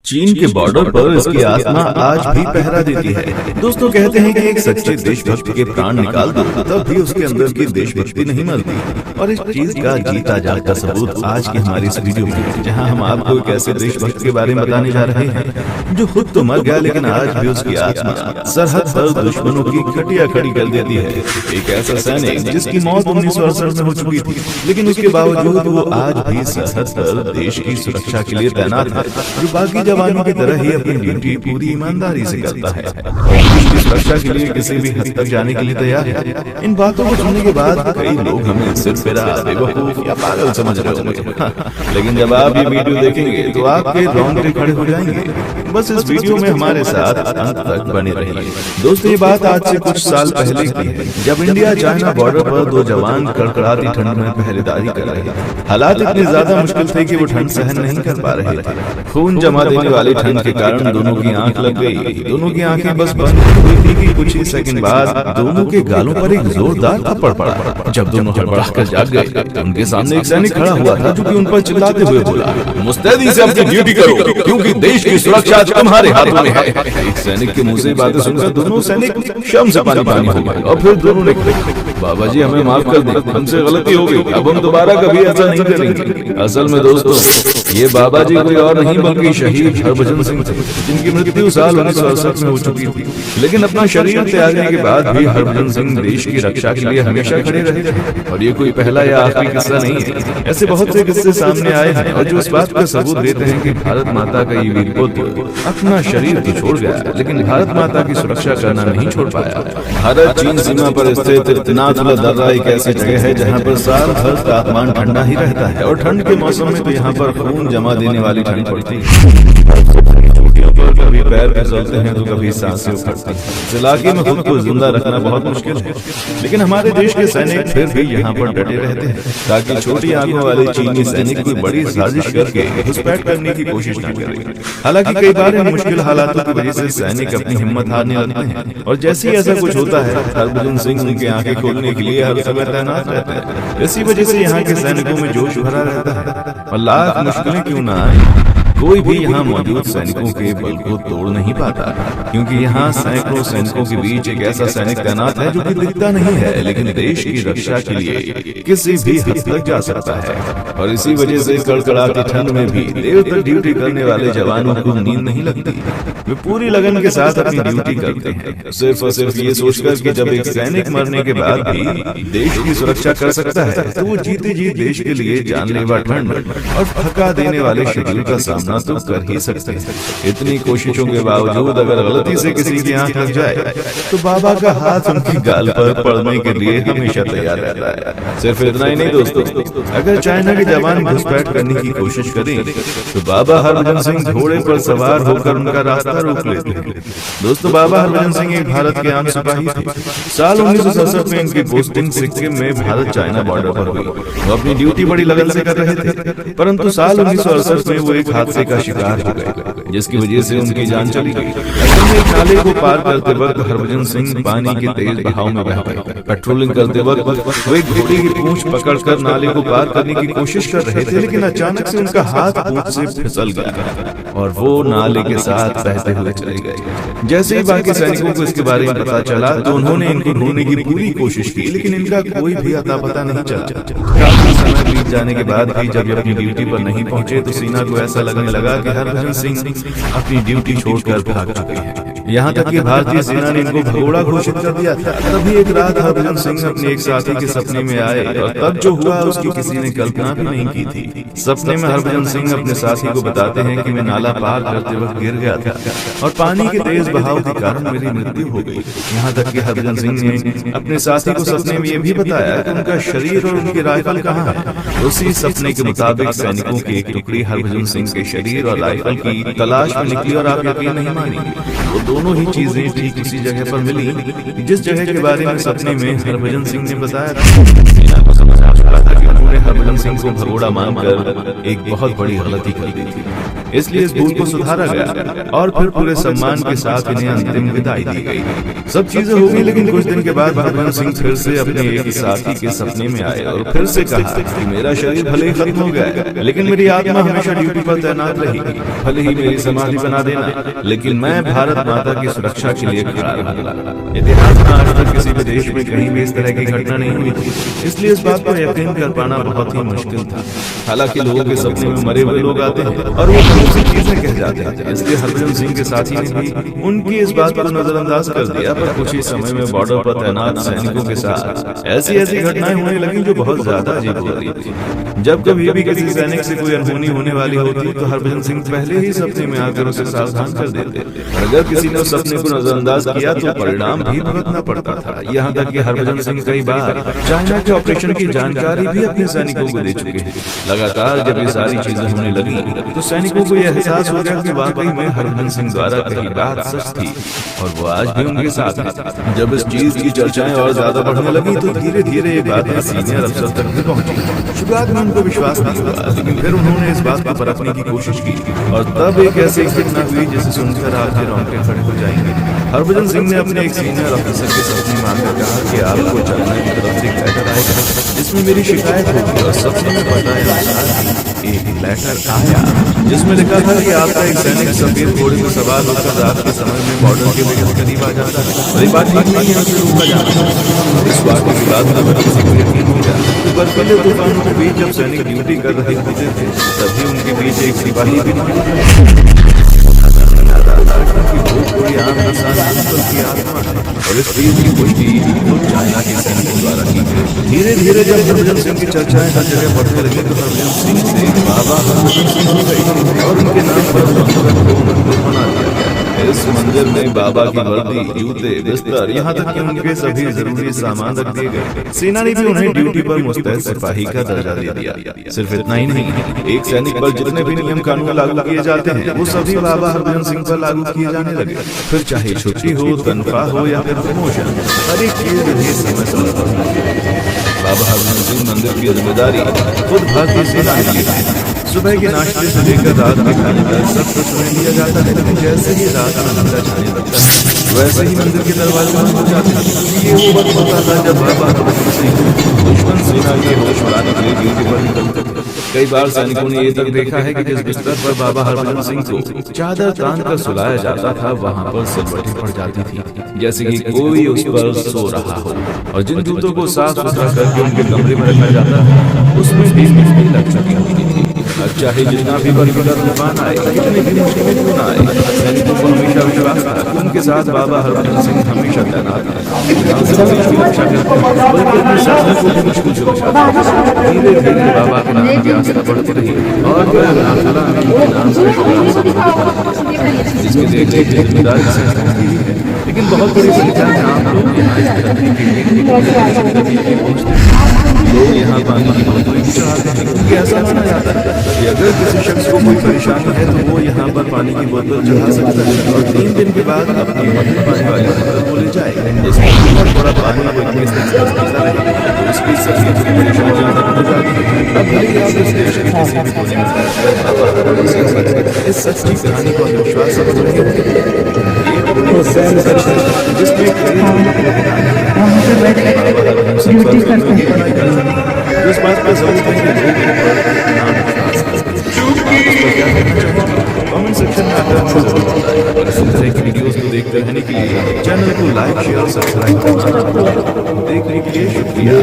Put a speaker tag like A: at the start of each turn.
A: चीन के बॉर्डर पर इसकी आत्मा आज भी पहरा देती है। दोस्तों कहते हैं कि एक सच्चे देशभक्त के प्राण निकाल दो तब भी उसके अंदर की देशभक्ति नहीं मरती, और इस चीज का जीता जागता सबूत आज की हमारी इस वीडियो में, जहां हम आपको एक ऐसे देशभक्त के बारे में बताने जा रहे हैं जो खुद तो मर गया लेकिन आज भी उसकी आत्मा सरहद पर दुश्मनों की खटिया खड़ी कर देती है। एक ऐसा सैनिक जिसकी मौत 1968 में हो चुकी थी, लेकिन उसके बावजूद वो आज भी सरहद पर देश की सुरक्षा के लिए तैनात है, जो बाकी जवानों की तरह ही अपनी ड्यूटी पूरी ईमानदारी से करता है और देश की सुरक्षा के लिए किसी भी हद तक जाने के लिए तैयार है। इन बातों को सुनने के बाद कई लोग हमें सिरफिरा, बेवकूफ या पागल समझ रहे होंगे, लेकिन जब आप ये वीडियो देखेंगे तो आपके रोंगटे खड़े हो जाएंगे। बस इस वीडियो में हमारे साथ अंत तक बने रहिए। दोस्तों ये बात आज से कुछ साल पहले की है, जब इंडिया चाइना बॉर्डर पर दो जवान कड़कड़ाती ठंड में पहरेदारी कर रहे थे। हालात इतने ज्यादा मुश्किल थे कि वो ठंड सहन नहीं कर पा रहे थे। खून जमा देने वाली ठंड के कारण दोनों की आंख लग गई। दोनों की आंखें बस बंद हुई थी कि कुछ ही सेकंड बाद दोनों के गालों पर एक जोरदार थप्पड़ पड़ा। जब दोनों हड़बड़ाकर जाग गए तो उनके सामने एक सैनिक खड़ा हुआ था, जो कि उन पर चिल्लाते हुए बोला, मुस्तैदी से अपनी ड्यूटी करो क्योंकि देश की सुरक्षा आज तुम्हारे हाथों में है। एक सैनिक के मुंह से बातें सुनकर दोनों सैनिक शर्म से पानी पानी हो गए और फिर दोनों ने बाबा जी हमें माफ कर दें, हमसे गलती हो गई, अब हम दोबारा कभी ऐसा नहीं करेंगे। असल में दोस्तों ये बाबा जी कोई और नहीं बल्कि शहीद हरभजन सिंह थे, जिनकी मृत्यु साल 1968 में हो चुकी थी। लेकिन अपना शरीर त्यागने के बाद भी हरभजन सिंह देश की रक्षा के लिए हमेशा खड़े रहे थे। और ये कोई पहला या आखिरी किस्सा नहीं है, ऐसे बहुत से किस्से सामने आए हैं और जो इस बात का सबूत देते हैं कि भारत माता का ये वीर पुत्र अपना शरीर तो छोड़ गया लेकिन भारत माता की सुरक्षा करना नहीं छोड़ पाया। भारत चीन सीमा पर स्थित तिनातुला दर्रा एक ऐसी जगह है जहाँ पर साल भर तापमान ठंडा ही रहता है, और ठंड के मौसम में तो यहाँ पर खून जमा देने वाली ठंड पड़ती है। कभी पैर फिसलते हैं तो कभी सांसें उखड़ती हैं। इस इलाके में खुद को जिंदा रखना बहुत मुश्किल है, लेकिन हमारे देश के सैनिक फिर भी यहाँ पर डटे रहते हैं ताकि छोटी आंखों वाले चीनी सैनिक कोई बड़ी साजिश करके घुसपैठ करने की कोशिश न करें। हालांकि कई बार इन मुश्किल हालातों की वजह से सैनिक अपनी हिम्मत हारने लगते हैं, और जैसे ही ऐसा कुछ होता है हरभजन सिंह उनकी आंखें खोलने के लिए हर समय तैनात रहते हैं। इसी वजह से यहाँ के सैनिकों में जोश भरा रहता है, और लाख मुश्किलें क्यों न आए कोई भी यहाँ मौजूद सैनिकों के बल को तोड़ नहीं पाता, क्योंकि यहाँ सैकड़ों सैनिकों के बीच एक ऐसा सैनिक तैनात है जो कि दिखता नहीं है लेकिन देश की रक्षा के लिए किसी भी हद तक जा सकता है। और इसी वजह से कड़कड़ाती ठंड में भी देर तक ड्यूटी करने वाले जवानों को नींद नहीं लगती। वे पूरी लगन के साथ अपनी ड्यूटी करते हैं, सिर्फ और सिर्फ ये सोचकर कि जब एक सैनिक मरने के बाद भी देश की सुरक्षा कर सकता है तो वो जीते जी देश के लिए जानलेवा ठंड और थका देने वाले शेड्यूल का सामना तो कर ही सकते हैं। इतनी कोशिशों के बावजूद अगर गलती से किसी की आंख लग जाए तो बाबा का हाथ उनकी गाल पर पड़ने के लिए हमेशा तैयार रहता है। सिर्फ इतना ही नहीं दोस्तों, अगर चाइना के जवान घुसपैठ करने की कोशिश करें तो बाबा हरभजन सिंह घोड़े पर सवार होकर उनका रास्ता रोक लेते हैं। दोस्तों बाबा हरभजन सिंह एक भारत के आम सिपाही थे। साल 1967 में इनकी पोस्टिंग सिक्किम में भारत चाइना बॉर्डर पर हुई। वो अपनी ड्यूटी बड़ी लगन से कर रहे थे, परंतु साल 1968 में वो एक हादसे का शिकार हो गए, जिसकी वजह से उनकी जान चली गई। एक नाले को पार करते वक्त हरभजन सिंह पानी के तेज बहाव में बह गए। पेट्रोलिंग करते वक्त वे घोड़े की पूंछ पकड़कर नाले को पार करने की कोशिश कर रहे थे, लेकिन अचानक से उनका हाथ पूंछ से फिसल गया और वो नाले के साथ बहते हुए चले गए। जैसे ही बाकी सैनिकों को इसके बारे में पता चला तो उन्होंने इनको ढूंढने की पूरी कोशिश की, लेकिन इनका कोई भी अता पता नहीं चला। काफी समय बीत जाने के बाद भी जब अपनी ड्यूटी पर नहीं पहुंचे तो सेना को ऐसा लगने लगा कि हरभजन सिंह अपनी ड्यूटी छोड़कर भाग चुके हैं। यहाँ तक कि भारतीय सेना ने इनको भगोड़ा घोषित कर दिया था। तभी एक रात हरभजन सिंह अपने एक साथी के सपने में आए, और तब जो हुआ उसकी किसी ने कल्पना भी नहीं की थी। सपने में हरभजन सिंह अपने साथी को बताते हैं कि मैं नाला पार करते वक्त गिर गया था और पानी के तेज बहाव के कारण मेरी मृत्यु हो गई। यहाँ तक कि हरभजन सिंह ने अपने साथी को सपने में यह भी बताया कि उनका शरीर और उनकी राइफल कहाँ है। उसी सपने के मुताबिक सैनिकों की एक टुकड़ी हरभजन सिंह के शरीर और राइफल की तलाश में निकली, और आप यकीन नहीं मानेंगे वो दोनों ही चीजें ठीक उसी जगह पर मिली जिस जगह के बारे में सपने में हरभजन सिंह ने बताया था। सेना को समझ आ चुका था कि सैनिकों ने हरभजन सिंह को भगोड़ा मानकर एक बहुत बड़ी गलती कर दी थी। इसलिए इस भूल को सुधारा गया और फिर पूरे सम्मान के साथ इन्हें अंतिम विदाई दी गई। सब चीजें हो गई, लेकिन कुछ दिन के बाद हरभजन सिंह फिर से अपने एक साथी के सपने में आए और फिर से कहा कि मेरा शरीर भले ही खत्म हो गया है, लेकिन मेरी आत्मा हमेशा ड्यूटी पर तैनात रहेगी। भले ही मेरी समाधि बना देना, लेकिन मैं भारत माता की सुरक्षा के लिए खड़ा रहूंगा। इतिहास में आज तक किसी भी देश में कहीं भी इस तरह की घटना नहीं हुई थी, इसलिए इस बात पर यकीन कर पाना बहुत ही मुश्किल था। हालांकि लोगों के सपने में मरे हुए लोग आते हैं और वो बहुत सी चीजें कह जाते हैं, इसलिए हरभजन सिंह के साथी ने भी उनकी इस बात को नजरअंदाज कर दिया। पर कुछ ही समय में बॉर्डर पर तैनात सैनिकों के साथ ऐसी ऐसी घटनाएं होने लगी जो बहुत ज्यादा अजीब हो रही थी। जब कभी भी किसी सैनिक से कोई अनहोनी होने वाली होती तो हरभजन सिंह पहले ही सपने में आकर उसे सावधान कर देते। अगर किसी ने उस सपने को नजरअंदाज किया तो परिणाम भी भुगतना पड़ता था। यहाँ तक कि हरभजन सिंह कई बार चाइना के ऑपरेशन की जानकारी भी अपने सैनिकों को दे चुके हैं। लगातार जब ये सारी चीजें होने लगी तो सैनिकों को यह एहसास हो गया कि वाकई में हरभजन सिंह द्वारा कही बात सच थी और वो आज भी उनके साथ है। जब इस चीज की चर्चाएं और ज्यादा बढ़ने लगी तो धीरे धीरे ये बातें सीनियर अफसर तक भी पहुंची। शुरुआत में उनको विश्वास नहीं हुआ, लेकिन फिर उन्होंने इस बात को परखने की कोशिश की और तब एक ऐसी घटना हुई जिसे सुनकर आपके रोंगटे खड़े हो जाएंगे। हरभजन सिंह ने अपने एक सीनियर अफसर के सपने में आकर कहा कि आपको चाइना की तरफ से एक लेटर आएगा जिसमें मेरी शिकायत होगी, और सपने में बताया एक लेटर आया जिसमें लिखा था कि आपका एक सैनिक सफेद घोड़े में सवार होकर रात के समय में बॉर्डर के बहुत करीब आ जाता है और ये बात ठीक नहीं है, उसे रोका जाता है। इस वाक्य की बात पर किसी को यकीन हो गया। बर्फीले तूफानों के बीच जब सैनिक ड्यूटी कर रहे होते थे तभी उनके बीच एक सिपाही भी और इस चीज की पुष्टि चाइना के सैनिकों द्वारा की गई। धीरे धीरे जब हरभजन सिंह की चर्चाएं हर जगह बढ़ने लगी तो हरभजन सिंह से बाबा हरभजन सिंह हो गई और उनके नाम पर मंदिर बना दिया गया। इस मंदिर में बाबा की वर्दी, जूते, बिस्तर, यहाँ तक कि उनके सभी जरूरी सामान रख दिए गए। सेना ने भी उन्हें ड्यूटी पर मुस्तैद सिपाही का दर्जा दे दिया। सिर्फ इतना ही नहीं, एक सैनिक पर जितने भी नियम कानून लागू किए जाते हैं वो सभी बाबा हरभजन सिंह पर लागू किए जाने लगे। फिर चाहे छुट्टी हो, तनख्वाह हो या फिर प्रमोशन, हर एक चीज भी समय समय पर बाबा हरभजन सिंह मंदिर की जिम्मेदारी खुद भारतीय सेना ने ली। सुबह के नाश्ते से लेकर रात के खाने तक सब कुछ उन्हें लिया जाता है, लेकिन जैसे ही रात में अंधेरा छाने लगता है वैसे ही मंदिर के दरवाजे बंद हो जाते हैं। ये वो वक्त होता था जब बाबा हरभजन सिंह दुश्मन सेना के होश उड़ाने के लिए ड्यूटी पर निकलते थे। कई बार सैनिकों ने ये तक देखा है कि जिस बिस्तर पर बाबा हरभजन सिंह को चादर तान कर सुलाया जाता था वहाँ पर सिलवटें पड़ जाती थी, जैसे कि कोई उस पर सो रहा हो। और जिन जूतों को साफ सुथरा करके उनके कमरे में रखा जाता था उसमें भी मिट्टी लग चुकी होती थी। अब चाहे जितना भी बर्फीला तूफान आए, कितनी भी मुश्किलें क्यों न आए, सैनिकों को हमेशा विश्वास था कि उनके साथ बाबा हरभजन सिंह हमेशा तैनात है। रक्षा करते बल्कि अपने शासन को भी मुश्किल से बचाते। धीरे धीरे बाबा के नाम की आस्था बढ़ती रही और जिसके देखने की जिम्मेदारी है। लेकिन बहुत बड़ी संख्या में आम लोग यहाँ पानी की बोतलें भी चढ़ाते हैं, क्योंकि ऐसा माना जाता है कि अगर किसी शख्स को कोई परेशानी है तो वो यहाँ पर पानी की बोतल चढ़ा सकता है और 3 दिन के बाद अपनी मदद पाने वाली बोतल वो ले जाएगा। इसमें बहुत बड़ा पानी वो इक्कीस दिन तक पीता रहेगा तो उसकी सभी परेशानियां खत्म हो जाती है। अब भले ही आप इस देश के किसी भी कोने में इस सच्ची कहानी को विश्वास जिसमें इस बात पर जरूर कमेंट सेक्शन में आकर और इसी तरह की वीडियोस को देखते रहने के लिए चैनल को लाइक, शेयर, सब्सक्राइब करना देखने के लिए शुक्रिया।